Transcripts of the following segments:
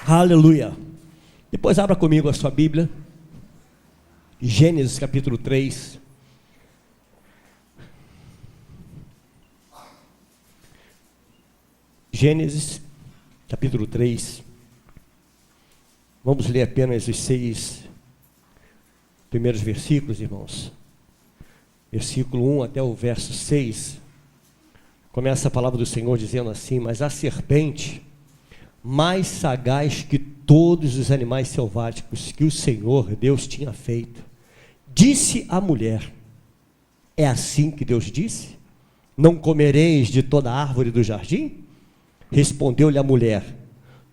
Aleluia. Depois abra comigo a sua Bíblia. Gênesis capítulo 3. Gênesis capítulo 3. Vamos ler apenas os 6 primeiros versículos, irmãos. Versículo 1 até o verso 6. Começa a palavra do Senhor dizendo assim: mas a serpente, mais sagaz que todos os animais selváticos que o Senhor Deus tinha feito, disse à mulher: é assim que Deus disse? Não comereis de toda árvore do jardim? Respondeu-lhe a mulher: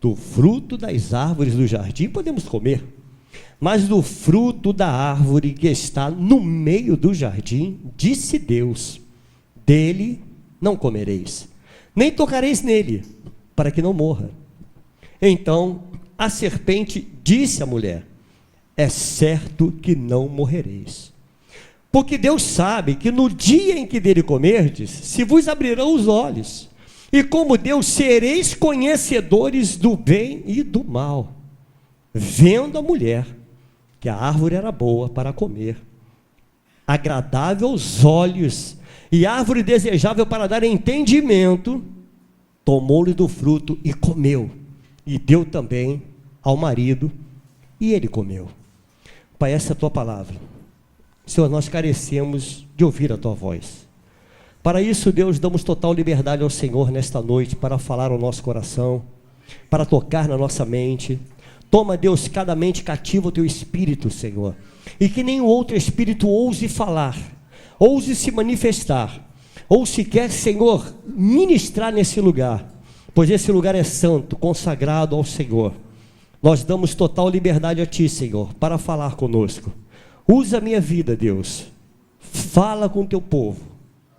do fruto das árvores do jardim podemos comer, mas do fruto da árvore que está no meio do jardim, disse Deus: dele não comereis, nem tocareis nele, para que não morra. Então a serpente disse à mulher: é certo que não morrereis, porque Deus sabe que no dia em que dele comerdes, se vos abrirão os olhos, e como Deus sereis conhecedores do bem e do mal. Vendo a mulher que a árvore era boa para comer, agradável aos olhos, e árvore desejável para dar entendimento, tomou-lhe do fruto e comeu, e deu também ao marido, e ele comeu. Pai, essa é a tua palavra. Senhor, nós carecemos de ouvir a tua voz. Para isso, Deus, damos total liberdade ao Senhor nesta noite, para falar ao nosso coração, para tocar na nossa mente. Toma, Deus, cada mente cativa o teu espírito, Senhor, e que nenhum outro espírito ouse falar, ouse se manifestar, ou sequer, Senhor, ministrar nesse lugar, pois esse lugar é santo, consagrado ao Senhor. Nós damos total liberdade a Ti, Senhor, para falar conosco. Usa a minha vida, Deus, fala com o teu povo,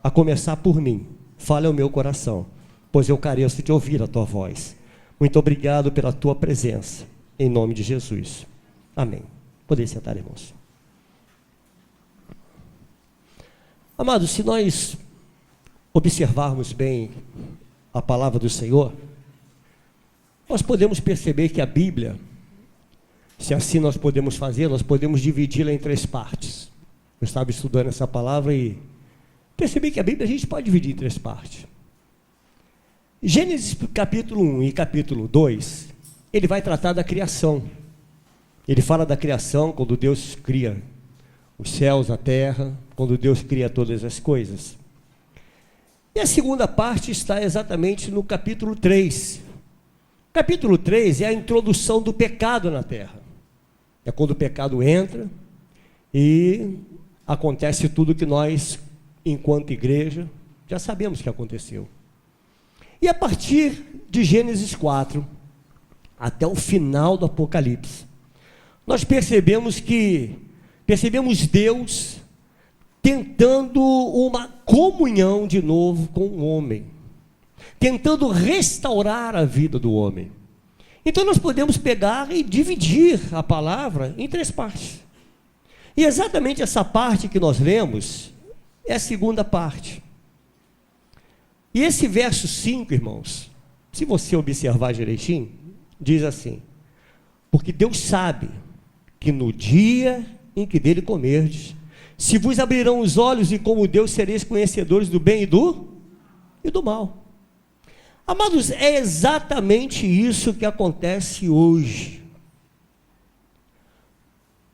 a começar por mim. Fale ao meu coração, pois eu careço de ouvir a tua voz. Muito obrigado pela tua presença, em nome de Jesus, amém. Podem sentar, irmãos. Amados, se nós observarmos bem a palavra do Senhor, nós podemos perceber que a Bíblia, se assim nós podemos fazer, nós podemos dividi-la em 3 partes. Eu estava estudando essa palavra e percebi que a Bíblia a gente pode dividir em 3 partes. Gênesis capítulo 1 e capítulo 2, ele vai tratar da criação. Ele fala da criação, quando Deus cria os céus, a terra, quando Deus cria todas as coisas. E a segunda parte está exatamente no capítulo 3. Capítulo 3 é a introdução do pecado na terra. É quando o pecado entra e acontece tudo que nós, enquanto igreja, já sabemos que aconteceu. E a partir de Gênesis 4 até o final do Apocalipse, nós percebemos Deus tentando uma comunhão de novo com o homem, tentando restaurar a vida do homem. Então nós podemos pegar e dividir a palavra em 3 partes. E exatamente essa parte que nós lemos é a segunda parte. E esse verso 5, irmãos, se você observar direitinho, diz assim: porque Deus sabe que no dia em que dele comerdes, se vos abrirão os olhos, e como Deus sereis conhecedores do bem e do mal. Amados, é exatamente isso que acontece hoje.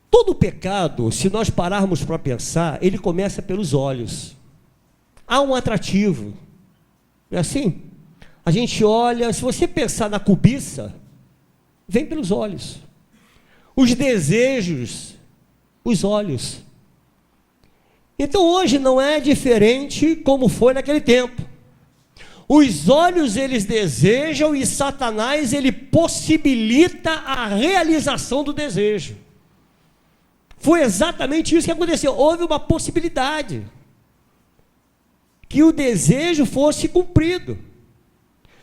Todo pecado, se nós pararmos para pensar, ele começa pelos olhos. Há um atrativo, não é assim? A gente olha, se você pensar na cobiça, vem pelos olhos. Os desejos, os olhos. Então hoje não é diferente como foi naquele tempo. Os olhos eles desejam, e Satanás ele possibilita a realização do desejo. Foi exatamente isso que aconteceu. Houve uma possibilidade que o desejo fosse cumprido.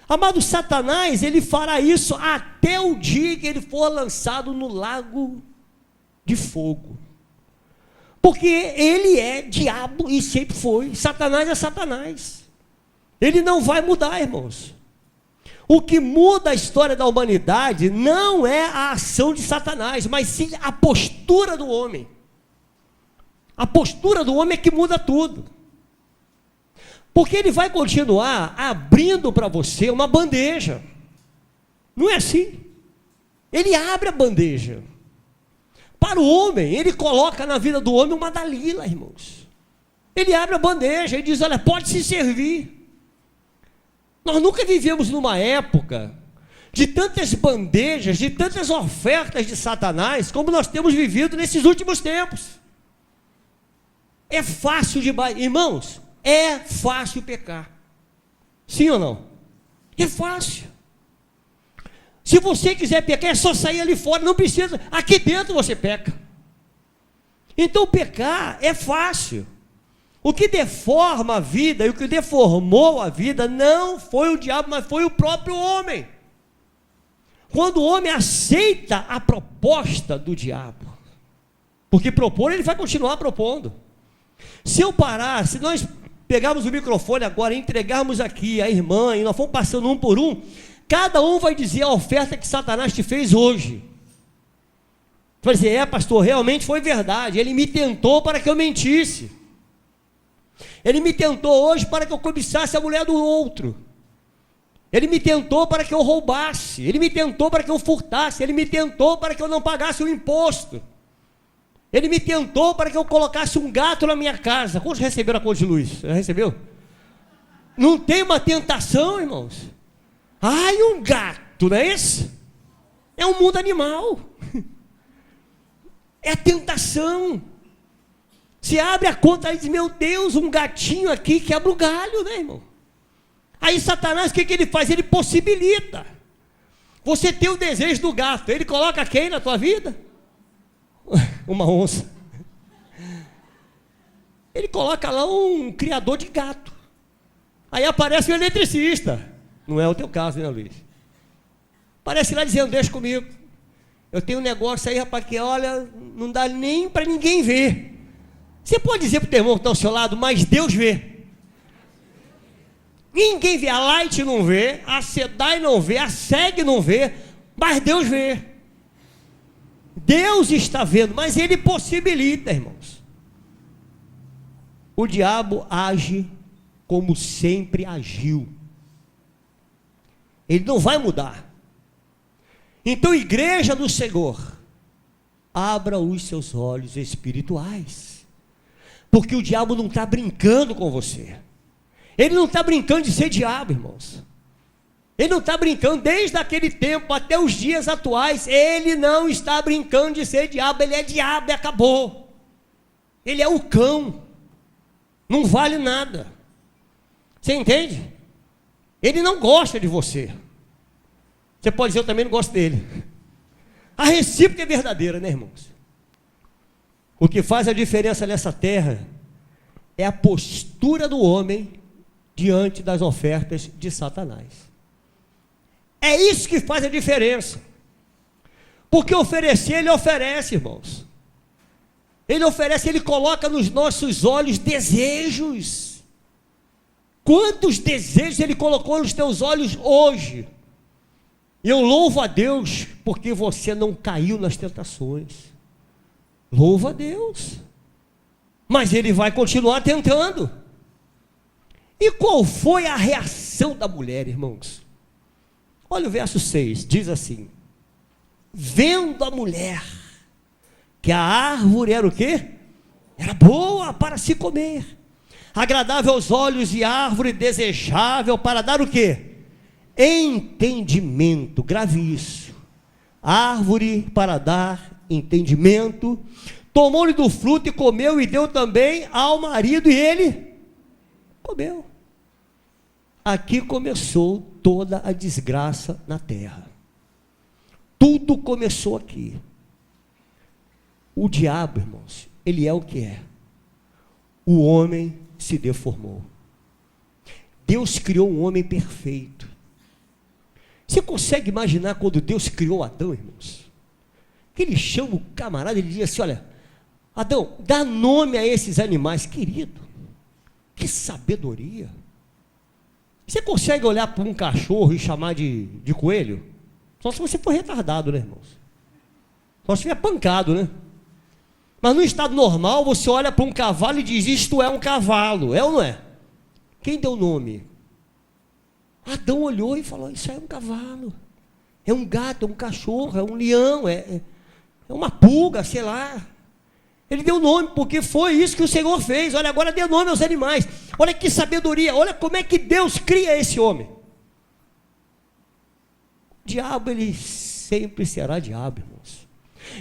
Amado, Satanás ele fará isso até o dia que ele for lançado no lago de fogo. Porque ele é diabo e sempre foi. Satanás é Satanás. Ele não vai mudar, irmãos. O que muda a história da humanidade não é a ação de Satanás, mas sim a postura do homem. A postura do homem é que muda tudo. Porque ele vai continuar abrindo para você uma bandeja. Não é assim? Ele abre a bandeja. Para o homem, ele coloca na vida do homem uma Dalila, irmãos. Ele abre a bandeja e diz, olha, pode se servir. Nós nunca vivemos numa época de tantas bandejas, de tantas ofertas de Satanás, como nós temos vivido nesses últimos tempos. É fácil demais, irmãos, é fácil pecar. Sim ou não? É fácil. Se você quiser pecar, é só sair ali fora, não precisa, aqui dentro você peca. Então pecar é fácil. O que deforma a vida e o que deformou a vida não foi o diabo, mas foi o próprio homem. Quando o homem aceita a proposta do diabo, porque propor, ele vai continuar propondo. Se eu parar, se nós pegarmos o microfone agora e entregarmos aqui a irmã, e nós formos passando um por um, cada um vai dizer a oferta que Satanás te fez hoje. Vai dizer, pastor, realmente foi verdade, ele me tentou para que eu mentisse. Ele me tentou hoje para que eu cobiçasse a mulher do outro. Ele me tentou para que eu roubasse. Ele me tentou para que eu furtasse. Ele me tentou para que eu não pagasse o imposto. Ele me tentou para que eu colocasse um gato na minha casa. Quantos receberam a conta de luz? Já recebeu? Não tem uma tentação, irmãos? Ai, um gato, não é isso? É um mundo animal. É a tentação. Se abre a conta e diz, meu Deus, um gatinho aqui quebra o galho, né, irmão? Aí Satanás, o que ele faz? Ele possibilita. Você tem o desejo do gato, ele coloca quem na tua vida? Uma onça. Ele coloca lá um criador de gato. Aí aparece o eletricista. Não é o teu caso, né, Luiz? Aparece lá dizendo, deixa comigo. Eu tenho um negócio aí, rapaz, que olha, não dá nem para ninguém ver. Você pode dizer para o teu irmão que está ao seu lado, mas Deus vê. Ninguém vê, a Light não vê, a Sedai não vê, a SEG não vê, mas Deus vê. Deus está vendo, mas Ele possibilita, irmãos. O diabo age como sempre agiu. Ele não vai mudar. Então, igreja do Senhor, abra os seus olhos espirituais. Porque o diabo não está brincando com você. Ele não está brincando de ser diabo, irmãos. Ele não está brincando desde aquele tempo até os dias atuais. Ele não está brincando de ser diabo. Ele é diabo e acabou. Ele é o cão. Não vale nada. Você entende? Ele não gosta de você. Você pode dizer, eu também não gosto dele. A recíproca é verdadeira, né, irmãos? O que faz a diferença nessa terra é a postura do homem diante das ofertas de Satanás. É isso que faz a diferença. Porque oferecer, ele oferece, irmãos. Ele oferece, ele coloca nos nossos olhos desejos. Quantos desejos ele colocou nos teus olhos hoje? Eu louvo a Deus porque você não caiu nas tentações. Louva a Deus. Mas ele vai continuar tentando. E qual foi a reação da mulher, irmãos? Olha o verso 6, diz assim: vendo a mulher que a árvore era o quê? Era boa para se comer, agradável aos olhos e árvore desejável para dar o quê? Entendimento, grave isso. Árvore para dar entendimento. Tomou-lhe do fruto e comeu, e deu também ao marido, e ele comeu. Aqui começou toda a desgraça na terra. Tudo começou aqui. O diabo, irmãos, ele é o que é. O homem se deformou. Deus criou um homem perfeito. Você consegue imaginar quando Deus criou Adão, irmãos? Que ele chama o camarada, ele diz assim, olha, Adão, dá nome a esses animais, querido. Que sabedoria. Você consegue olhar para um cachorro e chamar de coelho? Só se você for retardado, né, irmãos? Só se tiver pancado, né? Mas no estado normal, você olha para um cavalo e diz, isto é um cavalo, é ou não é? Quem deu o nome? Adão olhou e falou, isso é um cavalo, é um gato, é um cachorro, é um leão, é uma pulga, sei lá. Ele deu nome, porque foi isso que o Senhor fez. Olha, agora dê nome aos animais. Olha que sabedoria, olha como é que Deus cria esse homem. O diabo, ele sempre será diabo, irmãos.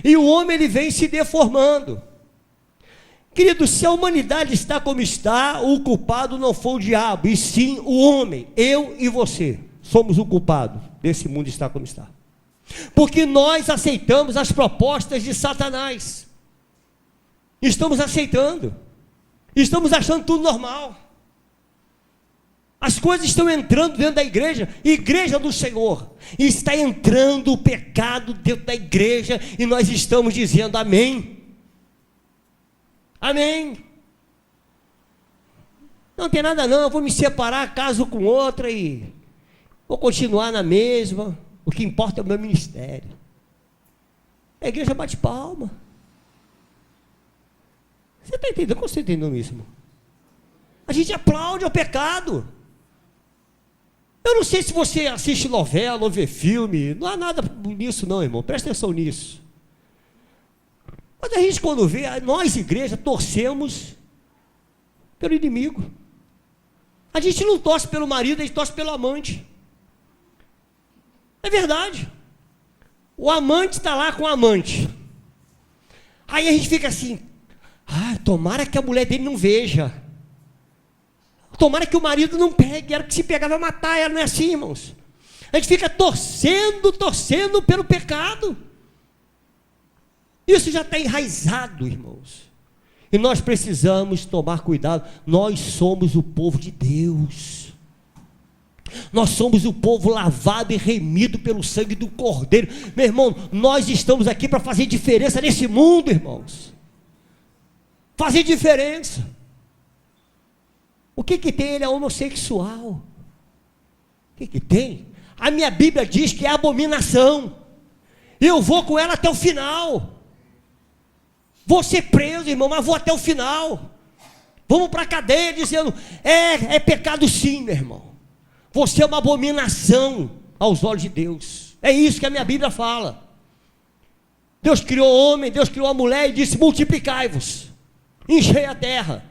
E o homem, ele vem se deformando. Querido, se a humanidade está como está, o culpado não foi o diabo, e sim o homem. Eu e você somos o culpado desse mundo estar como está. Porque nós aceitamos as propostas de Satanás. Estamos aceitando. Estamos achando tudo normal. As coisas estão entrando dentro da igreja do Senhor. E está entrando o pecado dentro da igreja, e nós estamos dizendo amém. Amém. Não tem nada não, eu vou me separar, caso com outra e vou continuar na mesma. O que importa é o meu ministério. A igreja bate palma. Você está entendendo? Como você está entendendo isso, irmão? A gente aplaude ao pecado. Eu não sei se você assiste novela ou vê filme, não há nada nisso não, irmão, presta atenção nisso. Mas a gente quando vê, nós igreja torcemos pelo inimigo. A gente não torce pelo marido, a gente torce pelo amante. É verdade. O amante está lá com o amante. Aí a gente fica assim, tomara que a mulher dele não veja. Tomara que o marido não pegue, era que se pegar vai matar ela, não é assim, irmãos? A gente fica torcendo pelo pecado. Isso já está enraizado, irmãos. E nós precisamos tomar cuidado. Nós somos o povo de Deus. Nós somos o povo lavado e remido pelo sangue do Cordeiro. Meu irmão, nós estamos aqui para fazer diferença nesse mundo, irmãos. Fazer diferença. O que tem? Ele é homossexual. O que tem? A minha Bíblia diz que é abominação. E eu vou com ela até o final. Vou ser preso, irmão, mas vou até o final. Vamos para a cadeia dizendo, é pecado sim, meu irmão. Você é uma abominação aos olhos de Deus. É isso que a minha Bíblia fala. Deus criou o homem, Deus criou a mulher e disse, multiplicai-vos, enchei a terra.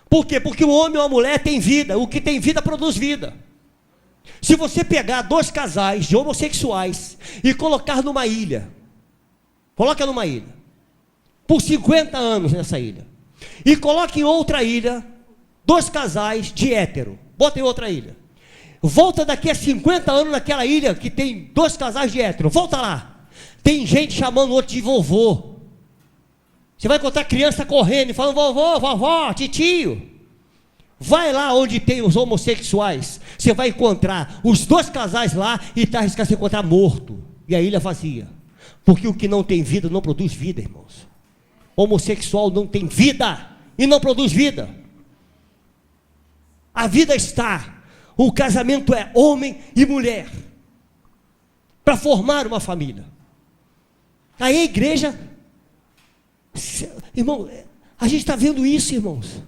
Por quê? Porque o homem ou a mulher tem vida, o que tem vida produz vida. Se você pegar dois casais de homossexuais e colocar numa ilha, coloca numa ilha, por 50 anos nessa ilha, e coloque em outra ilha, dois casais de hétero, bota em outra ilha, volta daqui a 50 anos naquela ilha que tem dois casais de hétero, volta lá, tem gente chamando o outro de vovô. Você vai encontrar criança correndo e falando, vovô, vovó, titio. Vai lá onde tem os homossexuais, você vai encontrar os dois casais lá e está arriscado se encontrar morto, e a ilha vazia, porque o que não tem vida não produz vida, irmãos. Homossexual não tem vida e não produz vida. A vida está, o casamento é homem e mulher, para formar uma família. Aí a igreja, irmão, a gente está vendo isso, irmãos.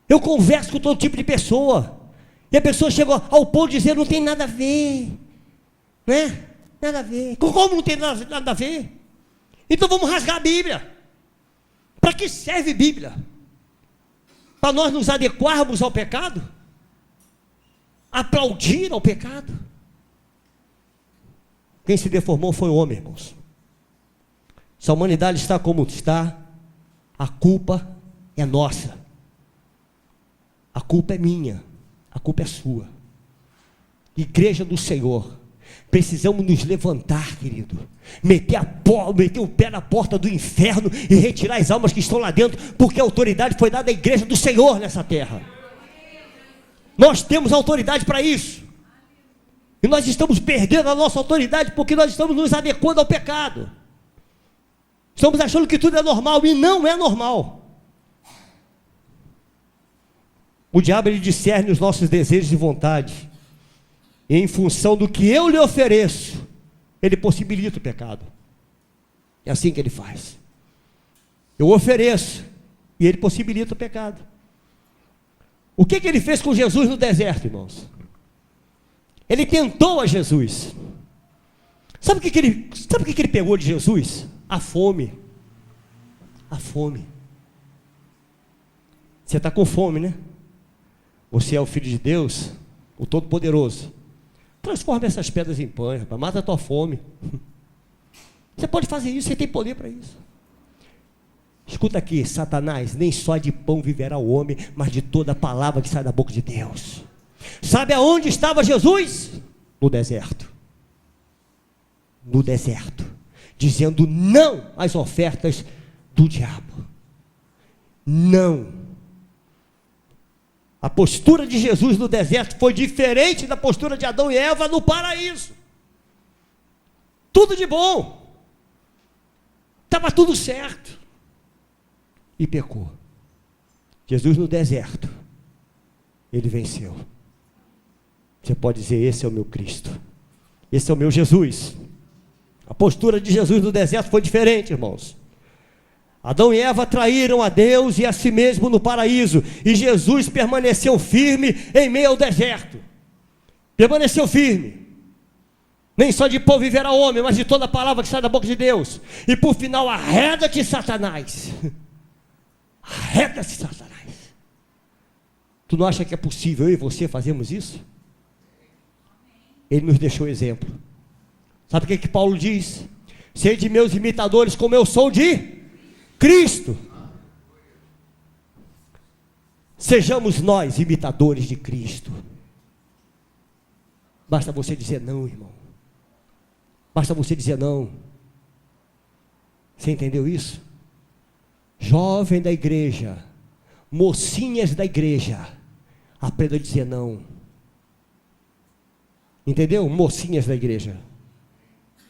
Eu converso com todo tipo de pessoa, e a pessoa chegou ao ponto de dizer, não tem nada a ver, né? Nada a ver. Como não tem nada a ver? Então vamos rasgar a Bíblia. Para que serve Bíblia? Para nós nos adequarmos ao pecado? Aplaudir ao pecado? Quem se deformou foi o homem, irmãos. Se a humanidade está como está, a culpa é nossa. A culpa é minha, a culpa é sua. Igreja do Senhor, precisamos nos levantar, querido, meter o pé na porta do inferno e retirar as almas que estão lá dentro, porque a autoridade foi dada à igreja do Senhor nessa terra. Nós temos autoridade para isso, e nós estamos perdendo a nossa autoridade porque nós estamos nos adequando ao pecado. Estamos achando que tudo é normal, e não é normal. O diabo, ele discerne os nossos desejos e vontades. E em função do que eu lhe ofereço, ele possibilita o pecado. É assim que ele faz. Eu ofereço e ele possibilita o pecado. O que ele fez com Jesus no deserto, irmãos? Ele tentou a Jesus. Sabe o que ele pegou de Jesus? A fome. A fome. Você está com fome, né? Você é o Filho de Deus, o Todo-Poderoso. Transforma essas pedras em pães, rapaz. Mata a tua fome. Você pode fazer isso, você tem poder para isso. Escuta aqui, Satanás, nem só de pão viverá o homem, mas de toda a palavra que sai da boca de Deus. Sabe aonde estava Jesus? No deserto. No deserto. Dizendo não às ofertas do diabo. Não. A postura de Jesus no deserto foi diferente da postura de Adão e Eva no paraíso. Tudo de bom. Estava tudo certo. E pecou. Jesus no deserto, ele venceu. Você pode dizer, esse é o meu Cristo. Esse é o meu Jesus. A postura de Jesus no deserto foi diferente, irmãos. Adão e Eva traíram a Deus e a si mesmo no paraíso, e Jesus permaneceu firme em meio ao deserto. Permaneceu firme. Nem só de pão viverá o homem, mas de toda a palavra que sai da boca de Deus. E por final, arreda-te, Satanás. Arreda-te, Satanás. Tu não acha que é possível eu e você fazermos isso? Ele nos deixou exemplo. Sabe o que Paulo diz? Sede meus imitadores como eu sou de Cristo. Sejamos nós imitadores de Cristo. Basta você dizer não, irmão. Basta você dizer não. Você entendeu isso? Jovem da igreja, mocinhas da igreja, aprenda a dizer não. Entendeu? Mocinhas da igreja,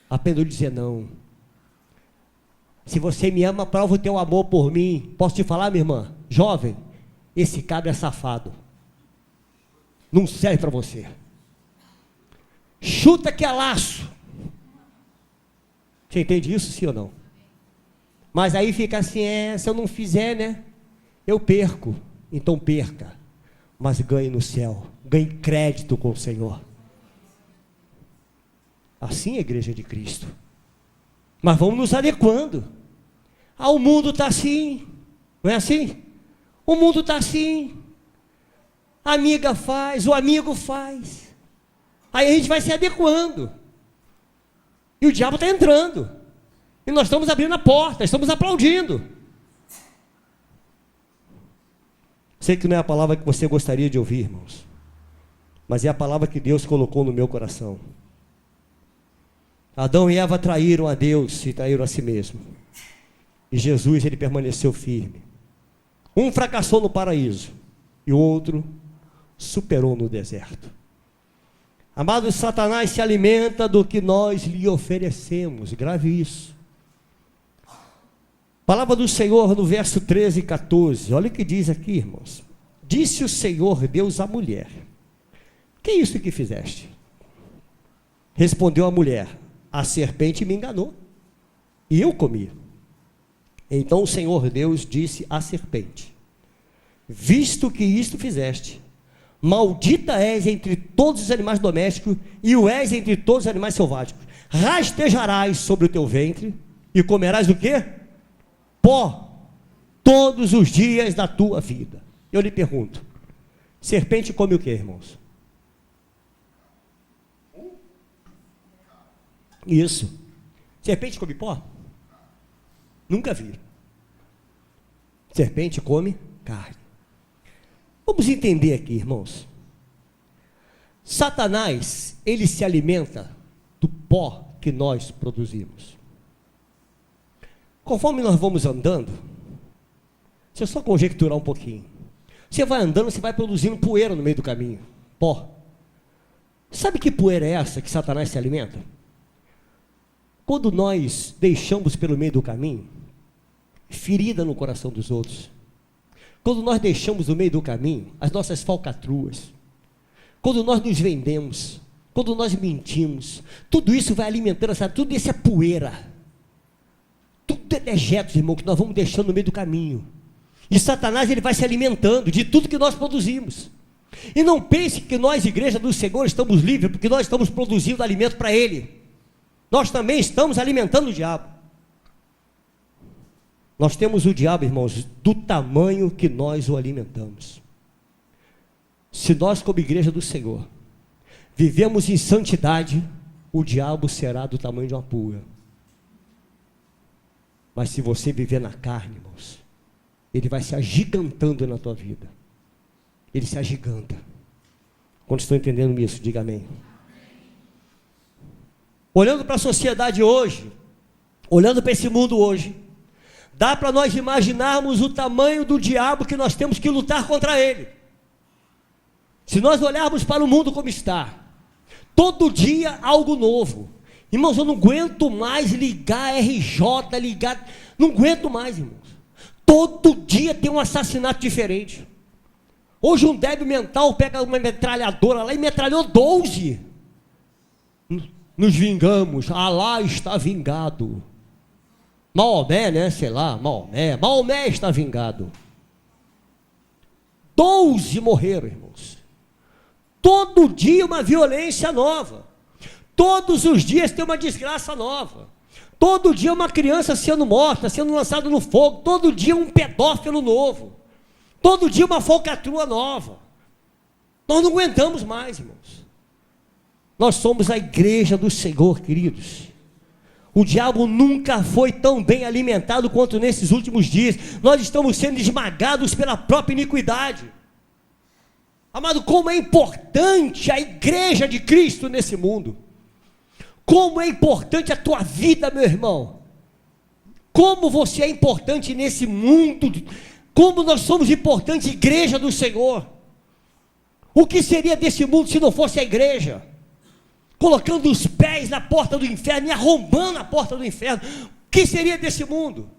aprenda a dizer não. Se você me ama, prova o teu amor por mim. Posso te falar, minha irmã? Jovem, esse cabra é safado. Não serve para você. Chuta que é laço. Você entende isso, sim ou não? Mas aí fica assim, se eu não fizer, né? Eu perco. Então perca. Mas ganhe no céu. Ganhe crédito com o Senhor. Assim é a igreja de Cristo. Mas vamos nos adequando. O mundo está assim. Não é assim? O mundo está assim. A amiga faz, o amigo faz. Aí a gente vai se adequando. E o diabo está entrando. E nós estamos abrindo a porta, estamos aplaudindo. Sei que não é a palavra que você gostaria de ouvir, irmãos. Mas é a palavra que Deus colocou no meu coração. Adão e Eva traíram a Deus e traíram a si mesmo. E Jesus, ele permaneceu firme. Um fracassou no paraíso e o outro superou no deserto. Amado, Satanás se alimenta do que nós lhe oferecemos. Grave isso. Palavra do Senhor no verso 13 e 14. Olha o que diz aqui, irmãos. Disse o Senhor Deus à mulher: que é isso que fizeste? Respondeu a mulher: a serpente me enganou e eu comi. Então o Senhor Deus disse à serpente: visto que isto fizeste, maldita és entre todos os animais domésticos e o és entre todos os animais selváticos. Rastejarás sobre o teu ventre e comerás o quê? Pó todos os dias da tua vida. Eu lhe pergunto: serpente come o quê, irmãos? Isso. Serpente come pó? Nunca vi. Serpente come carne. Vamos entender aqui, irmãos. Satanás, ele se alimenta do pó que nós produzimos. Conforme nós vamos andando, deixa eu só conjecturar um pouquinho. Você vai andando, você vai produzindo poeira no meio do caminho, pó. Sabe que poeira é essa que Satanás se alimenta? Quando nós deixamos pelo meio do caminho, ferida no coração dos outros, quando nós deixamos no meio do caminho as nossas falcatruas, quando nós nos vendemos, quando nós mentimos, tudo isso vai alimentando, sabe? Tudo isso é poeira, tudo é dejetos, irmão, que nós vamos deixando no meio do caminho. E Satanás, ele vai se alimentando de tudo que nós produzimos. E não pense que nós, igreja do Senhor, estamos livres, porque nós estamos produzindo alimento para ele. Nós também estamos alimentando o diabo. Nós temos o diabo, irmãos, do tamanho que nós o alimentamos. Se nós, como igreja do Senhor, vivemos em santidade, o diabo será do tamanho de uma pulga. Mas se você viver na carne, irmãos, ele vai se agigantando na tua vida. Ele se agiganta. Quando estão entendendo isso, diga amém. Olhando para a sociedade hoje, olhando para esse mundo hoje, dá para nós imaginarmos o tamanho do diabo que nós temos que lutar contra ele. Se nós olharmos para o mundo como está, todo dia algo novo. Irmãos, eu não aguento mais ligar RJ, não aguento mais, irmãos. Todo dia tem um assassinato diferente. Hoje um débil mental pega uma metralhadora lá e metralhou 12. Nos vingamos, Alá está vingado. Maomé, né, sei lá, Maomé está vingado. 12 morreram, irmãos. Todo dia uma violência nova. Todos os dias tem uma desgraça nova. Todo dia uma criança sendo morta, sendo lançada no fogo. Todo dia um pedófilo novo. Todo dia uma falcatrua nova. Nós não aguentamos mais, irmãos. Nós somos a igreja do Senhor, queridos. O diabo nunca foi tão bem alimentado quanto nesses últimos dias. Nós estamos sendo esmagados pela própria iniquidade. Amado, como é importante a igreja de Cristo nesse mundo. Como é importante a tua vida, meu irmão. Como você é importante nesse mundo. Como nós somos importantes, igreja do Senhor. O que seria desse mundo se não fosse a igreja? Colocando os pés na porta do inferno e arrombando a porta do inferno. O que seria desse mundo?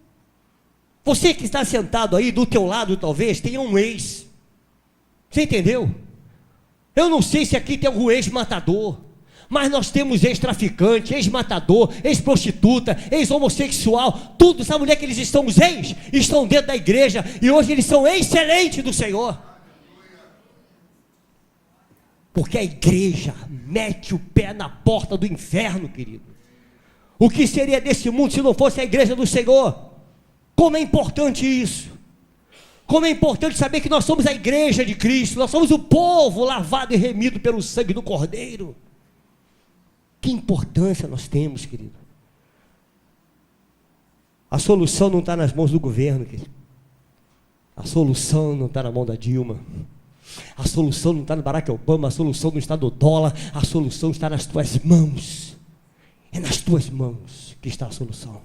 Você que está sentado aí, do teu lado talvez, tenha um ex. Você entendeu? Eu não sei se aqui tem algum ex-matador, mas nós temos ex-traficante, ex-matador, ex-prostituta, ex-homossexual, tudo. Sabe onde é que eles estão? Os ex estão dentro da igreja e hoje eles são excelentes do Senhor. Porque a igreja mete o pé na porta do inferno, querido. O que seria desse mundo se não fosse a igreja do Senhor? Como é importante isso. Como é importante saber que nós somos a igreja de Cristo. Nós somos o povo lavado e remido pelo sangue do Cordeiro. Que importância nós temos, querido. A solução não está nas mãos do governo, querido. A solução não está na mão da Dilma. A solução não está no Barack Obama. A solução não está no dólar. A solução está nas tuas mãos. É nas tuas mãos que está a solução.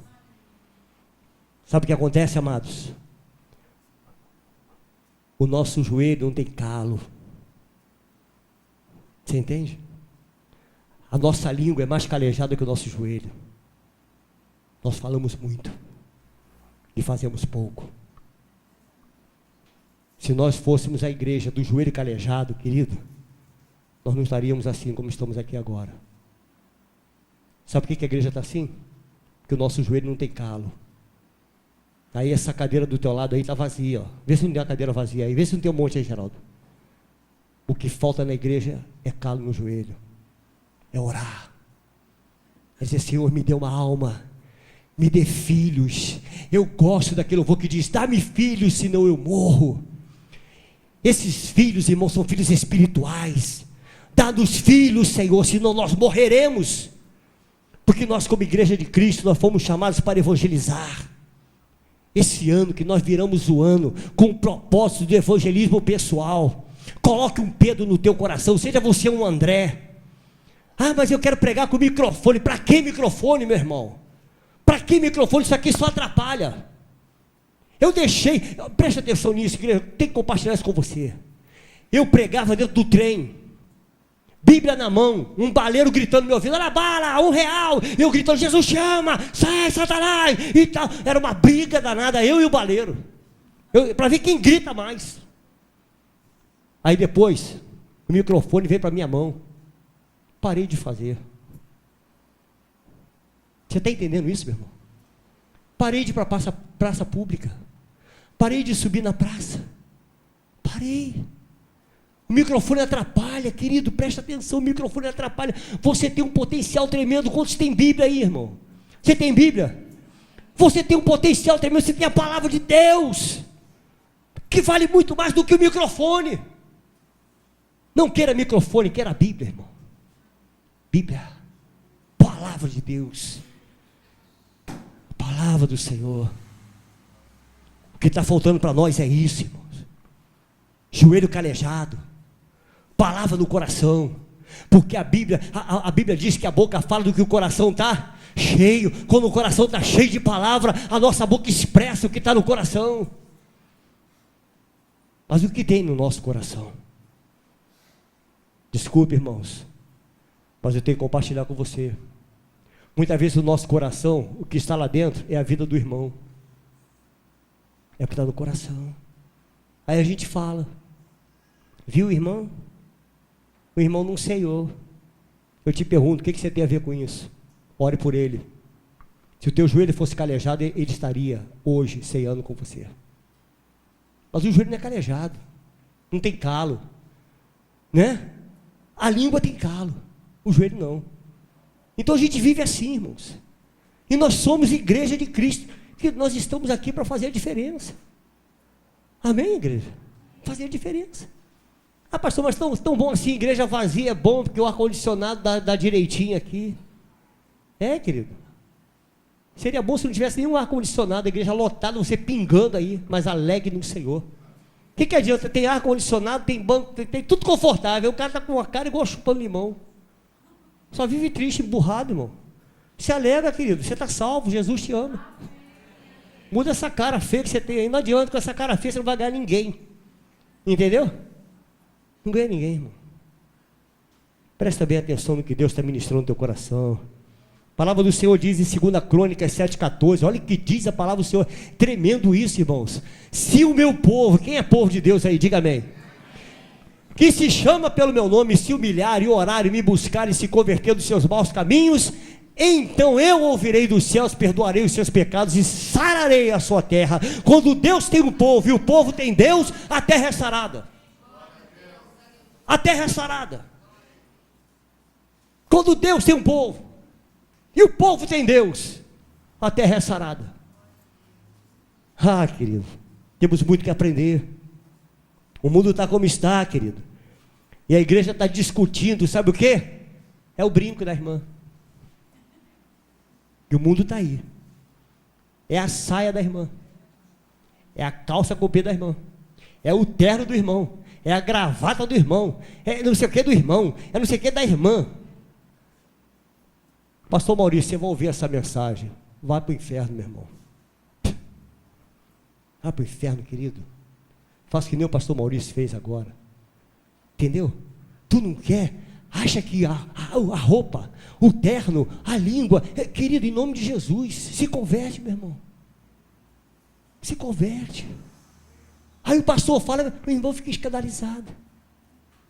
Sabe o que acontece, amados? O nosso joelho não tem calo. Você entende? A nossa língua é mais calejada que o nosso joelho. Nós falamos muito e fazemos pouco. Se nós fôssemos a igreja do joelho calejado, querido, nós não estaríamos assim como estamos aqui agora. Sabe por que a igreja está assim? Porque o nosso joelho não tem calo. Aí essa cadeira do teu lado aí está vazia, ó. Vê se não tem uma cadeira vazia aí, vê se não tem um monte aí, Geraldo. O que falta na igreja é calo no joelho, é orar, é dizer: Senhor, me dê uma alma, me dê filhos. Eu gosto daquele louvor que diz: dá-me filhos, senão eu morro. Esses filhos, irmãos, são filhos espirituais. Dá-nos filhos, Senhor, senão nós morreremos. Porque nós, como igreja de Cristo, nós fomos chamados para evangelizar. Esse ano que nós viramos o ano com o propósito do evangelismo pessoal. Coloque um Pedro no teu coração, seja você um André. Ah, mas eu quero pregar com microfone. Para que microfone, meu irmão? Para que microfone? Isso aqui só atrapalha. Eu deixei, preste atenção nisso, igreja, tem que compartilhar isso com você. Eu pregava dentro do trem, Bíblia na mão, um baleiro gritando no meu ouvido: olha a bala, R$1. Eu gritando: Jesus chama, sai Satanás e tal. Era uma briga danada, eu e o baleiro. Para ver quem grita mais. Aí depois, o microfone veio para minha mão. Parei de fazer. Você está entendendo isso, meu irmão? Parei de ir para a praça pública. Parei de subir na praça. Parei. O microfone atrapalha, querido, presta atenção, o microfone atrapalha. Você tem um potencial tremendo. Quantos tem Bíblia aí, irmão? Você tem Bíblia? Você tem um potencial tremendo, você tem a palavra de Deus, que vale muito mais do que o microfone. Não queira microfone, queira a Bíblia, irmão. Bíblia, palavra de Deus, palavra do Senhor. O que está faltando para nós é isso, irmãos. Joelho calejado, palavra no coração, porque a Bíblia diz que a boca fala do que o coração está cheio. Quando o coração está cheio de palavra, a nossa boca expressa o que está no coração. Mas o que tem no nosso coração? Desculpe, irmãos, mas eu tenho que compartilhar com você. Muitas vezes o nosso coração, o que está lá dentro, é a vida do irmão. É o que está no coração. Aí a gente fala, viu, irmão? O irmão não ceiou. Eu te pergunto, o que você tem a ver com isso? Ore por ele. Se o teu joelho fosse calejado, ele estaria hoje ceando com você. Mas o joelho não é calejado, não tem calo, né? A língua tem calo, o joelho não. Então a gente vive assim, irmãos. E nós somos igreja de Cristo, que nós estamos aqui para fazer a diferença. Amém, igreja? Fazer a diferença. Ah, pastor, mas tão bom assim, igreja vazia é bom, porque o ar-condicionado dá direitinho aqui. É, querido. Seria bom se não tivesse nenhum ar-condicionado, a igreja lotada, você pingando aí, mas alegre no Senhor. O que adianta? Tem ar-condicionado, tem banco, tem tudo confortável. O cara está com a cara igual chupando limão. Só vive triste, emburrado, irmão. Se alegra, querido, você está salvo, Jesus te ama. Muda essa cara feia que você tem aí. Não adianta, com essa cara feia você não vai ganhar ninguém. Entendeu? Não ganha ninguém, irmão. Presta bem atenção no que Deus está ministrando no teu coração. A palavra do Senhor diz em 2 Crônicas 7,14, olha o que diz a palavra do Senhor, tremendo isso, irmãos. Se o meu povo, quem é povo de Deus aí, diga amém, que se chama pelo meu nome, se humilhar e orar e me buscar e se converter dos seus maus caminhos, então eu ouvirei dos céus, perdoarei os seus pecados e sararei a sua terra. Quando Deus tem um povo e o povo tem Deus, a terra é sarada. A terra é sarada. Quando Deus tem um povo e o povo tem Deus, a terra é sarada. Ah, querido, temos muito que aprender. O mundo está como está, querido. E a igreja está discutindo, sabe o que? É o brinco da irmã. E o mundo está aí. É a saia da irmã. É a calça com o pé da irmã. É o terno do irmão. É a gravata do irmão. É não sei o que do irmão. É não sei o que da irmã. Pastor Maurício, você vai ouvir essa mensagem. Vai para o inferno, meu irmão. Vai para o inferno, querido. Faça que nem o pastor Maurício fez agora. Entendeu? Tu não quer? Acha que a roupa, o terno, a língua, querido, em nome de Jesus, se converte, meu irmão. Se converte. Aí o pastor fala, o irmão fica escandalizado.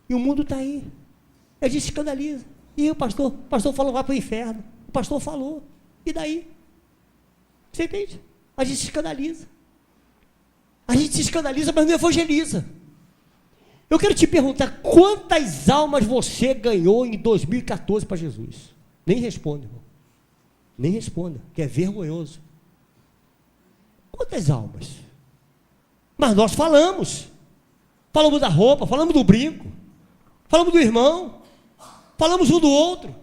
E o mundo está aí. Ele se escandaliza. E o pastor falou, vai para o inferno. O pastor falou. E daí? Você entende? A gente se escandaliza. A gente se escandaliza, mas não evangeliza. Eu quero te perguntar, quantas almas você ganhou em 2014 para Jesus? Nem responda, irmão. Nem responda, que é vergonhoso. Quantas almas? Mas nós falamos. Falamos da roupa, falamos do brinco, falamos do irmão, falamos um do outro.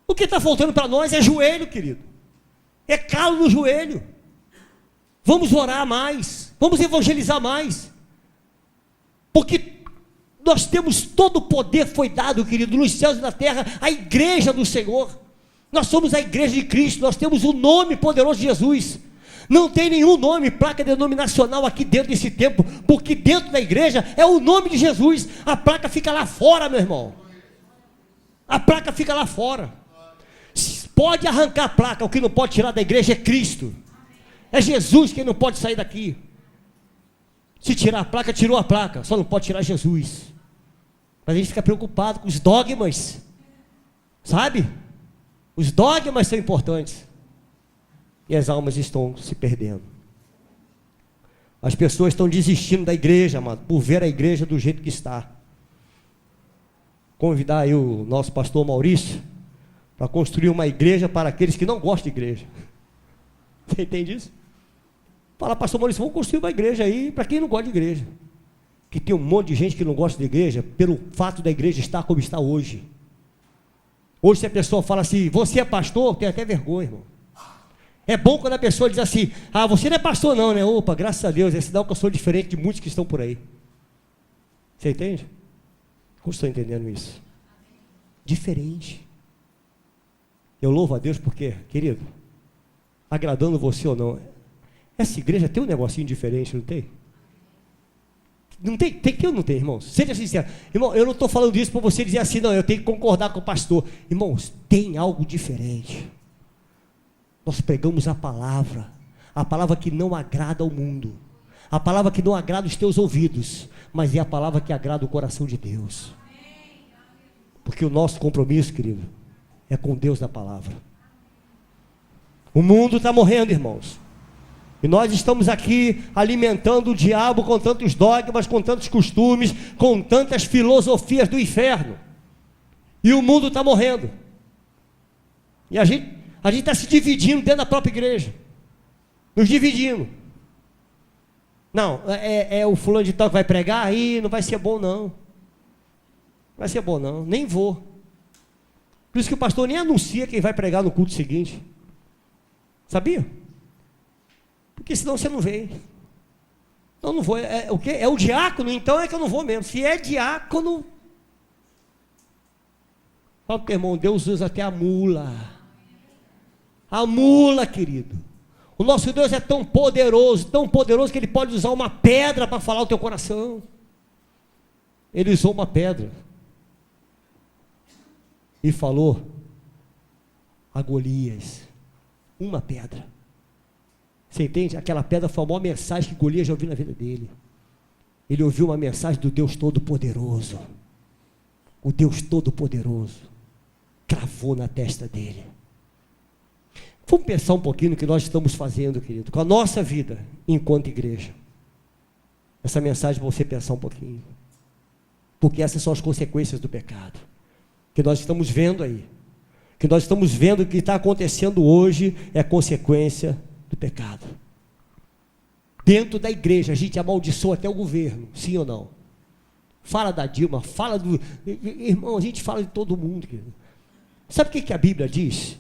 O que está faltando para nós é joelho, querido. É calo no joelho. Vamos orar mais, vamos evangelizar mais. Porque nós temos todo o poder, foi dado, querido, nos céus e na terra, a igreja do Senhor. Nós somos a igreja de Cristo, nós temos o nome poderoso de Jesus. Não tem nenhum nome, placa denominacional aqui dentro desse templo, porque dentro da igreja é o nome de Jesus. A placa fica lá fora, meu irmão. A placa fica lá fora. Pode arrancar a placa, o que não pode tirar da igreja é Cristo. É Jesus quem não pode sair daqui. Se tirar a placa, tirou a placa, só não pode tirar Jesus. Mas a gente fica preocupado com os dogmas, sabe? Os dogmas são importantes. E as almas estão se perdendo. As pessoas estão desistindo da igreja, amado, por ver a igreja do jeito que está. Convidar aí o nosso pastor Maurício para construir uma igreja para aqueles que não gostam de igreja. Você entende isso? Fala, pastor Maurício, vamos construir uma igreja aí para quem não gosta de igreja. Que tem um monte de gente que não gosta de igreja pelo fato da igreja estar como está hoje. Hoje, se a pessoa fala assim, você é pastor, tem até vergonha, irmão. É bom quando a pessoa diz assim, ah, você não é pastor não, né? Opa, graças a Deus, é sinal que eu sou diferente de muitos que estão por aí. Você entende? Como estou entendendo isso? Diferente. Eu louvo a Deus porque, querido, agradando você ou não, essa igreja tem um negocinho diferente, não tem? Não tem? Tem que ou não tem, irmãos? Seja sincero. Irmão, eu não estou falando isso para você dizer assim, não, eu tenho que concordar com o pastor. Irmãos, tem algo diferente. Nós pregamos a palavra que não agrada ao mundo, a palavra que não agrada os teus ouvidos, mas é a palavra que agrada o coração de Deus. Porque o nosso compromisso, querido, é com Deus da palavra. O mundo está morrendo, irmãos. E nós estamos aqui alimentando o diabo com tantos dogmas, com tantos costumes, com tantas filosofias do inferno. E o mundo está morrendo. E a gente está se dividindo dentro da própria igreja. Nos dividindo. Não, é o fulano de tal que vai pregar, aí não vai ser bom não. Não vai ser bom não, nem vou. Por isso que o pastor nem anuncia quem vai pregar no culto seguinte. Sabia? Porque senão você não vem. Então não vou. É o quê? É o diácono, então é que eu não vou mesmo. Se é diácono, fala para o irmão, Deus usa até a mula. A mula, querido. O nosso Deus é tão poderoso que Ele pode usar uma pedra para falar o teu coração. Ele usou uma pedra e falou a Golias. Uma pedra. Você entende? Aquela pedra foi a maior mensagem que Golias já ouviu na vida dele. Ele ouviu uma mensagem do Deus Todo-Poderoso. O Deus Todo-Poderoso cravou na testa dele. Vamos pensar um pouquinho no que nós estamos fazendo, querido, com a nossa vida enquanto igreja. Essa mensagem para você pensar um pouquinho. Porque essas são as consequências do pecado. Que nós estamos vendo aí. Que nós estamos vendo que está acontecendo hoje é consequência do pecado. Dentro da igreja, a gente amaldiçoa até o governo, sim ou não? Fala da Dilma, fala do... Irmão, a gente fala de todo mundo, querido. Sabe o que a Bíblia diz?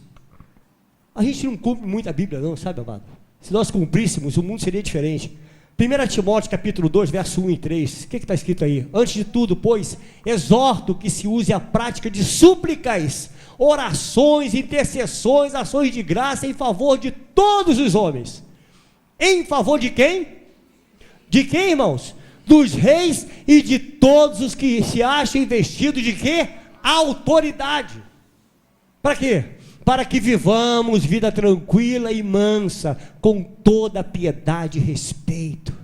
A gente não cumpre muito a Bíblia não, sabe, amado? Se nós cumpríssemos, o mundo seria diferente. 1 Timóteo capítulo 2, verso 1 e 3, o que está escrito aí? Antes de tudo, pois, exorto que se use a prática de súplicas, orações, intercessões, ações de graça em favor de todos os homens. Em favor de quem? De quem, irmãos? Dos reis e de todos os que se acham investidos de quê? Autoridade. Para quê? Para que vivamos vida tranquila e mansa, com toda piedade e respeito.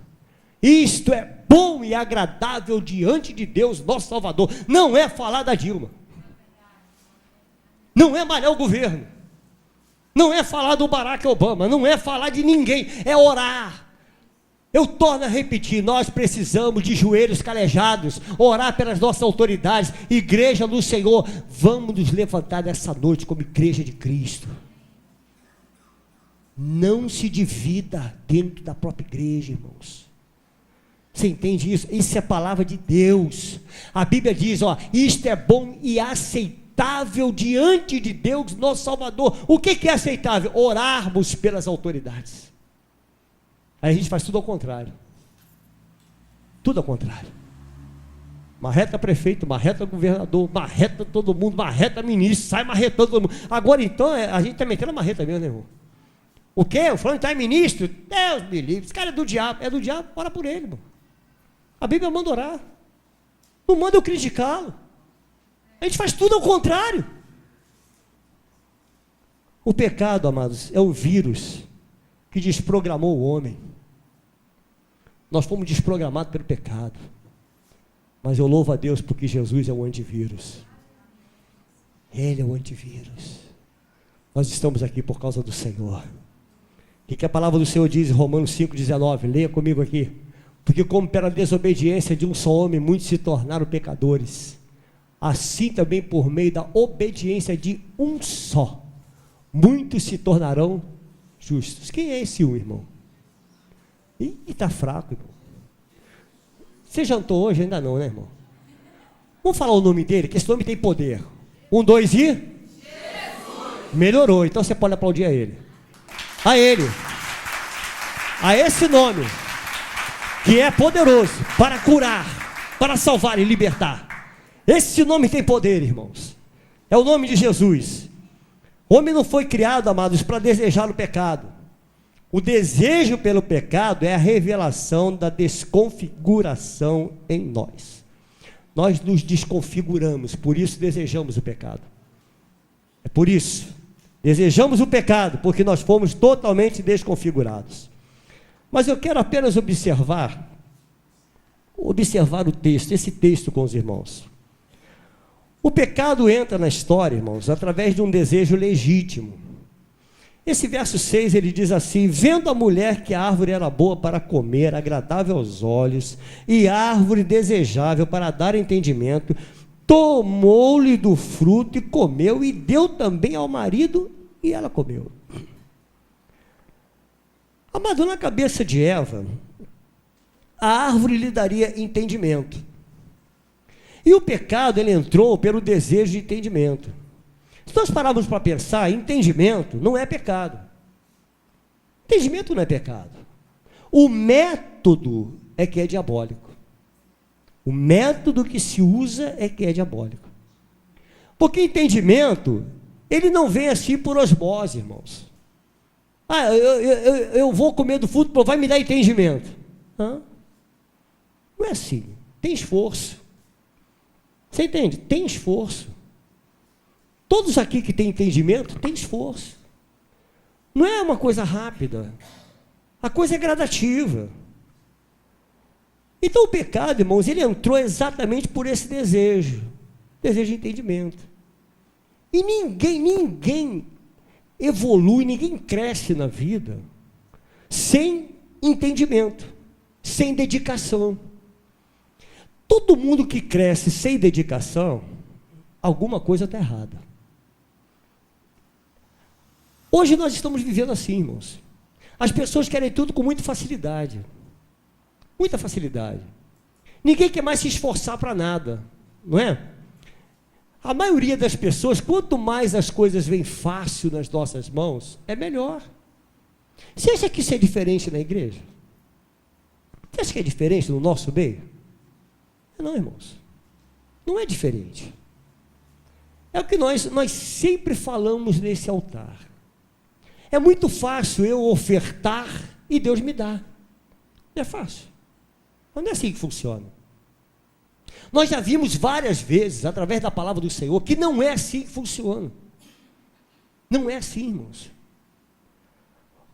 Isto é bom e agradável diante de Deus, nosso Salvador. Não é falar da Dilma. Não é malhar o governo. Não é falar do Barack Obama. Não é falar de ninguém. É orar. Eu torno a repetir, nós precisamos de joelhos calejados, orar pelas nossas autoridades, igreja do Senhor, vamos nos levantar nessa noite como igreja de Cristo. Não se divida dentro da própria igreja, irmãos. Você entende isso? Isso é palavra de Deus. A Bíblia diz, isto é bom e aceitável diante de Deus, nosso Salvador. O que é aceitável? Orarmos pelas autoridades. Aí a gente faz tudo ao contrário. Tudo ao contrário. Marreta prefeito, marreta governador, marreta todo mundo, marreta ministro, sai marretando todo mundo. Agora então, a gente está metendo a marreta mesmo, né, irmão? O quê? O fulano está ministro? Deus me livre. Esse cara é do diabo. É do diabo, ora por ele, irmão. A Bíblia manda orar. Não manda eu criticá-lo. A gente faz tudo ao contrário. O pecado, amados, é o vírus que desprogramou o homem. Nós fomos desprogramados pelo pecado. Mas eu louvo a Deus porque Jesus é o antivírus. Ele é o antivírus. Nós estamos aqui por causa do Senhor. O que a palavra do Senhor diz em Romanos 5,19? Leia comigo aqui. Porque como pela desobediência de um só homem, muitos se tornaram pecadores, assim também por meio da obediência de um só, muitos se tornarão justos. Quem é esse um, irmão? Ih, está fraco, irmão. Você jantou hoje? Ainda não, né, irmão? Vamos falar o nome dele, que esse nome tem poder. 1, 2 e... Jesus! Melhorou, então você pode aplaudir a ele. A ele. A esse nome, que é poderoso para curar, para salvar e libertar. Esse nome tem poder, irmãos. É o nome de Jesus. O homem não foi criado, amados, para desejar o pecado. O desejo pelo pecado é a revelação da desconfiguração em nós. Nós nos desconfiguramos, por isso desejamos o pecado. É por isso. Desejamos o pecado, porque nós fomos totalmente desconfigurados. Mas eu quero apenas observar o texto, esse texto com os irmãos. O pecado entra na história, irmãos, através de um desejo legítimo. Esse verso 6, ele diz assim: vendo a mulher que a árvore era boa para comer, agradável aos olhos, e árvore desejável para dar entendimento, tomou-lhe do fruto e comeu, e deu também ao marido, e ela comeu. Amado, na cabeça de Eva, a árvore lhe daria entendimento. E o pecado, ele entrou pelo desejo de entendimento. Se nós pararmos para pensar, entendimento não é pecado. Entendimento não é pecado. O método é que é diabólico. O método que se usa é que é diabólico. Porque entendimento, ele não vem assim por osmose, irmãos. Eu vou comer do fruto, vai me dar entendimento. Não é assim. Tem esforço. Você entende? Tem esforço. Todos aqui que têm entendimento, têm esforço. Não é uma coisa rápida. A coisa é gradativa. Então o pecado, irmãos, ele entrou exatamente por esse desejo de entendimento. E ninguém evolui, ninguém cresce na vida sem entendimento, sem dedicação. Todo mundo que cresce sem dedicação, alguma coisa está errada. Hoje nós estamos vivendo assim, irmãos. As pessoas querem tudo com muita facilidade. Muita facilidade. Ninguém quer mais se esforçar para nada, não é? A maioria das pessoas, quanto mais as coisas vêm fácil nas nossas mãos, é melhor. Você acha que isso é diferente na igreja? Você acha que é diferente no nosso meio? Não, irmãos. Não é diferente. É o que nós sempre falamos nesse altar. É muito fácil eu ofertar e Deus me dá. Não é fácil. Mas não é assim que funciona. Nós já vimos várias vezes, através da palavra do Senhor, que não é assim que funciona. Não é assim, irmãos.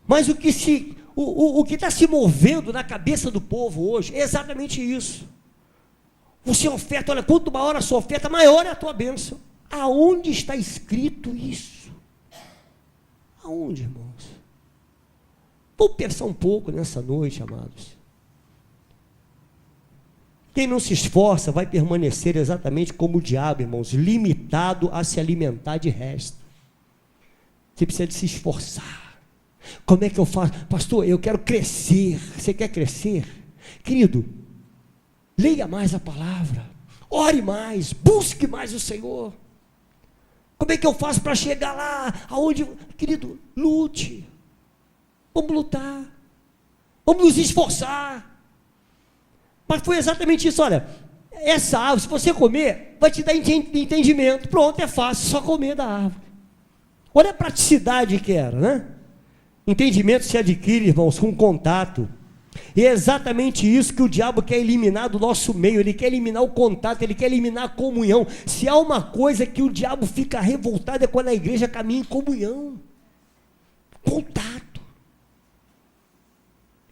Mas o que está se movendo na cabeça do povo hoje é exatamente isso. Você oferta, olha, quanto maior a sua oferta, maior é a tua bênção. Aonde está escrito isso? Aonde, irmãos? Vamos pensar um pouco nessa noite, amados. Quem não se esforça vai permanecer exatamente como o diabo, irmãos, limitado a se alimentar de resto. Você precisa de se esforçar. Como é que eu faço? Pastor, eu quero crescer. Você quer crescer? Querido, leia mais a palavra, ore mais, busque mais o Senhor. Como é que eu faço para chegar lá? Aonde? Querido, lute. Vamos lutar. Vamos nos esforçar. Mas foi exatamente isso, olha, essa árvore, se você comer, vai te dar entendimento. Pronto, é fácil, só comer da árvore. Olha a praticidade que era, né? Entendimento se adquire, irmãos, com contato. E é exatamente isso que o diabo quer eliminar do nosso meio. Ele quer eliminar o contato, ele quer eliminar a comunhão. Se há uma coisa que o diabo fica revoltado é quando a igreja caminha em comunhão. Contato.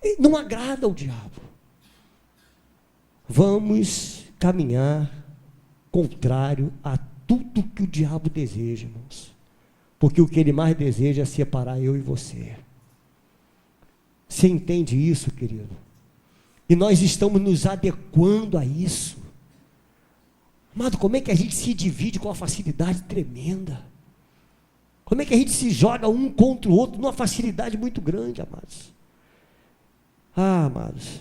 E não agrada ao diabo. vamos caminhar contrário a tudo que o diabo deseja, irmãos. Porque o que ele mais deseja é separar eu e você. Você entende isso, querido? E nós estamos nos adequando a isso. Amado, como é que a gente se divide com uma facilidade tremenda? Como é que a gente se joga um contra o outro numa facilidade muito grande, amados? Amados,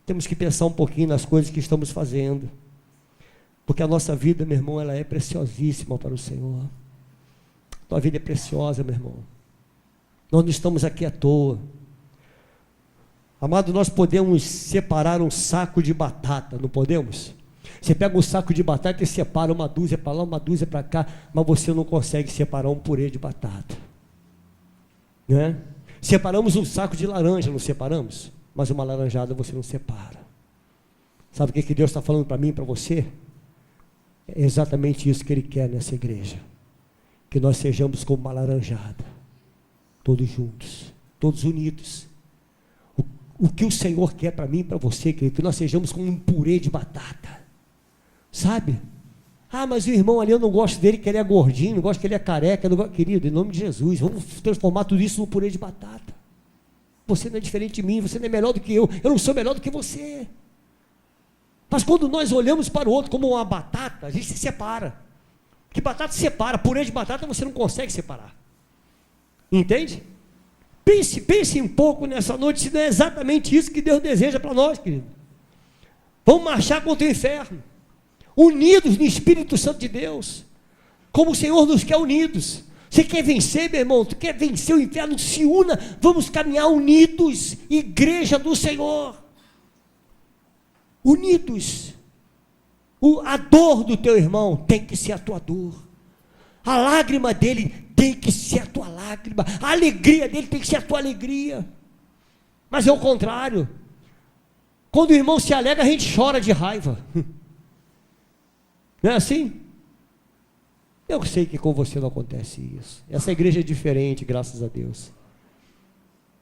temos que pensar um pouquinho nas coisas que estamos fazendo. Porque a nossa vida, meu irmão, ela é preciosíssima para o Senhor. Tua vida é preciosa, meu irmão. Nós não estamos aqui à toa. Amado, nós podemos separar um saco de batata, não podemos? Você pega um saco de batata e separa uma dúzia para lá, uma dúzia para cá, mas você não consegue separar um purê de batata, né? Separamos um saco de laranja, não separamos? Mas uma laranjada você não separa. Sabe o que Deus está falando para mim e para você? É exatamente isso que Ele quer nessa igreja, que nós sejamos como uma laranjada, todos juntos, todos unidos. O que o Senhor quer para mim e para você, querido, que nós sejamos como um purê de batata, sabe? Mas o irmão ali, eu não gosto dele, que ele é gordinho, não gosto que ele é careca, não gosto... Querido, em nome de Jesus, vamos transformar tudo isso num purê de batata. Você não é diferente de mim, você não é melhor do que eu não sou melhor do que você. Mas quando nós olhamos para o outro como uma batata, a gente se separa. Que batata se separa, purê de batata você não consegue separar. Entende? Pense um pouco nessa noite, se não é exatamente isso que Deus deseja para nós, querido. Vamos marchar contra o inferno, unidos no Espírito Santo de Deus, como o Senhor nos quer unidos. Você quer vencer, meu irmão? Tu quer vencer o inferno? Se una, vamos caminhar unidos, igreja do Senhor, unidos. A dor do teu irmão tem que ser a tua dor, a lágrima dele tem que ser a tua lágrima, a alegria dele tem que ser a tua alegria. Mas é o contrário. Quando o irmão se alegra, a gente chora de raiva. Não é assim? Eu sei que com você não acontece isso. Essa igreja é diferente, graças a Deus.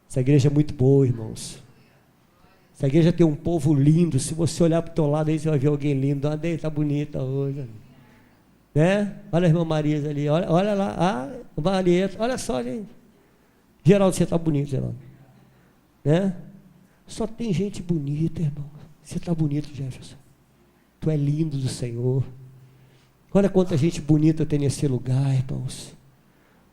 Essa igreja é muito boa, irmãos. Essa igreja tem um povo lindo. Se você olhar para o teu lado aí, você vai ver alguém lindo. Ah, está bonita hoje, né? Olha a irmã Marisa ali, olha lá, Marieta, olha só, gente. Geraldo, você está bonito, Geraldo, né? Só tem gente bonita, irmão. Você está bonito, Jefferson. Tu é lindo do Senhor. Olha quanta gente bonita tem nesse lugar, irmãos.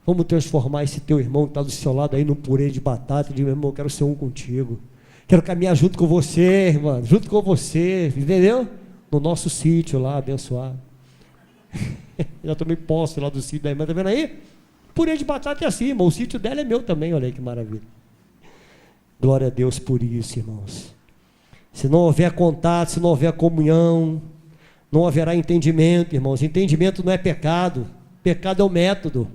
Vamos transformar esse teu irmão que está do seu lado aí num purê de batata. Diz, meu irmão, eu quero ser um contigo. Quero caminhar junto com você, irmão, junto com você, entendeu? No nosso sítio lá, abençoado. Já tomei posse lá do sítio da irmã, tá vendo aí? Purê de batata é assim, irmão. O sítio dela é meu também, olha aí que maravilha. Glória a Deus por isso, irmãos. Se não houver contato, se não houver comunhão, não haverá entendimento, irmãos. Entendimento não é pecado, pecado é o método.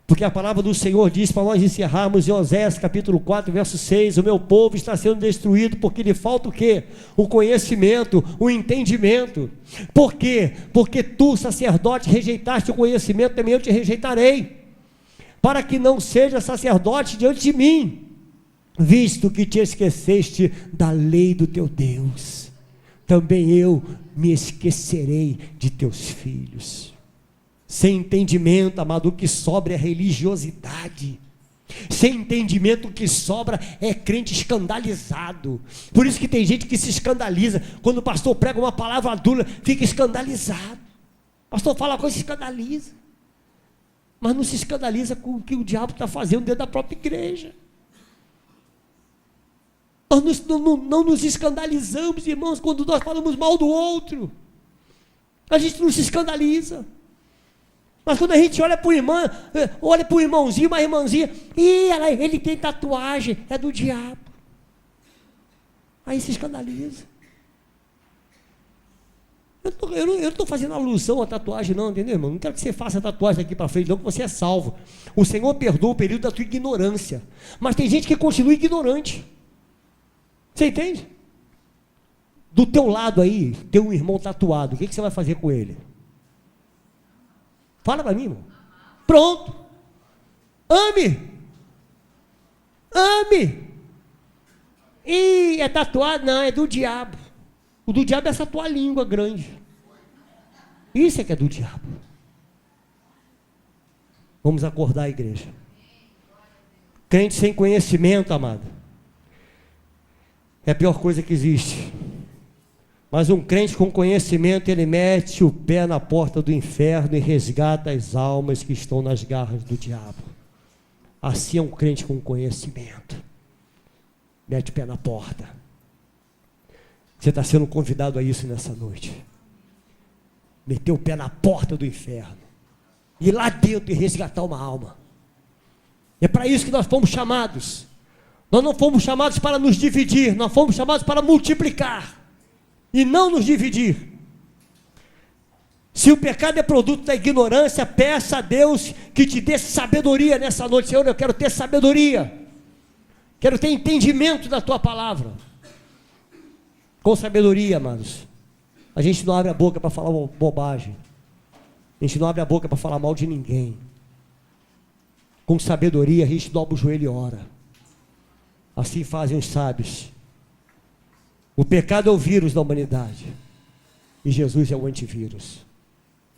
Porque a palavra do Senhor diz, para nós encerrarmos, em Oséias capítulo 4, verso 6, o meu povo está sendo destruído porque lhe falta o quê? O conhecimento, o entendimento. Por quê? Porque tu, sacerdote, rejeitaste o conhecimento, também eu te rejeitarei, para que não seja sacerdote diante de mim, visto que te esqueceste da lei do teu Deus, também eu me esquecerei de teus filhos. Sem entendimento, amado, o que sobra é religiosidade. Sem entendimento, o que sobra é crente escandalizado. Por isso que tem gente que se escandaliza. Quando o pastor prega uma palavra dura, fica escandalizado. O pastor fala uma coisa e se escandaliza. Mas não se escandaliza com o que o diabo está fazendo dentro da própria igreja. Nós não nos escandalizamos, irmãos, quando nós falamos mal do outro. A gente não se escandaliza. Mas quando a gente olha para o irmão, olha para o irmãozinho, uma irmãzinha, ele tem tatuagem, é do diabo. Aí se escandaliza. Eu não estou fazendo alusão à tatuagem não, entendeu, irmão? Não quero que você faça tatuagem daqui para frente, não, que você é salvo. O Senhor perdoa o período da tua ignorância. Mas tem gente que continua ignorante. Você entende? Do teu lado aí, tem um irmão tatuado, o que você vai fazer com ele? Fala para mim, irmão. Pronto. Ame. Ame. É tatuado? Não, é do diabo. O do diabo é essa tua língua grande. Isso é que é do diabo. Vamos acordar, igreja. Crente sem conhecimento, amado, é a pior coisa que existe. Mas um crente com conhecimento, ele mete o pé na porta do inferno e resgata as almas que estão nas garras do diabo. Assim é um crente com conhecimento. Mete o pé na porta. Você está sendo convidado a isso nessa noite. Meter o pé na porta do inferno. Ir lá dentro e resgatar uma alma. É para isso que nós fomos chamados. Nós não fomos chamados para nos dividir, nós fomos chamados para multiplicar e não nos dividir. Se o pecado é produto da ignorância, peça a Deus que te dê sabedoria nessa noite. Senhor, eu quero ter sabedoria, quero ter entendimento da tua palavra. Com sabedoria, amados, a gente não abre a boca para falar bobagem, a gente não abre a boca para falar mal de ninguém. Com sabedoria a gente dobra o joelho e ora. Assim fazem os sábios. O pecado é o vírus da humanidade e Jesus é o antivírus.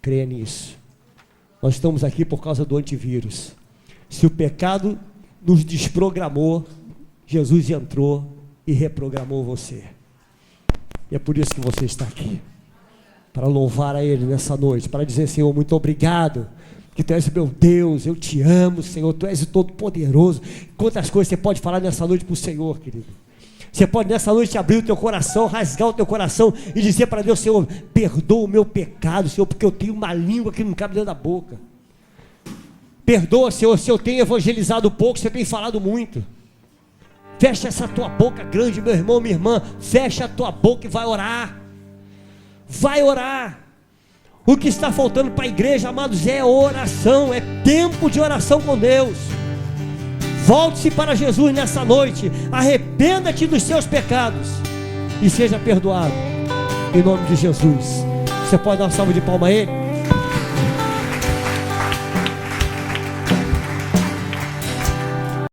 Creia nisso. Nós estamos aqui por causa do antivírus. Se o pecado nos desprogramou, Jesus entrou e reprogramou você. E é por isso que você está aqui, para louvar a Ele nessa noite, para dizer: Senhor, muito obrigado, que Tu és o meu Deus, eu te amo, Senhor, Tu és o Todo-Poderoso. Quantas coisas você pode falar nessa noite para o Senhor, querido. Você pode nessa noite abrir o teu coração, rasgar o teu coração e dizer para Deus: Senhor, perdoa o meu pecado, Senhor, porque eu tenho uma língua que não cabe dentro da boca. Perdoa, Senhor, se eu tenho evangelizado pouco, se eu tenho falado muito. Fecha essa tua boca grande, meu irmão, minha irmã. Fecha a tua boca e vai orar. Vai orar. O que está faltando para a igreja, amados, é oração. É tempo de oração com Deus. Volte-se para Jesus nessa noite. Arrependa-te dos seus pecados e seja perdoado. Em nome de Jesus. Você pode dar uma salva de palmas a Ele?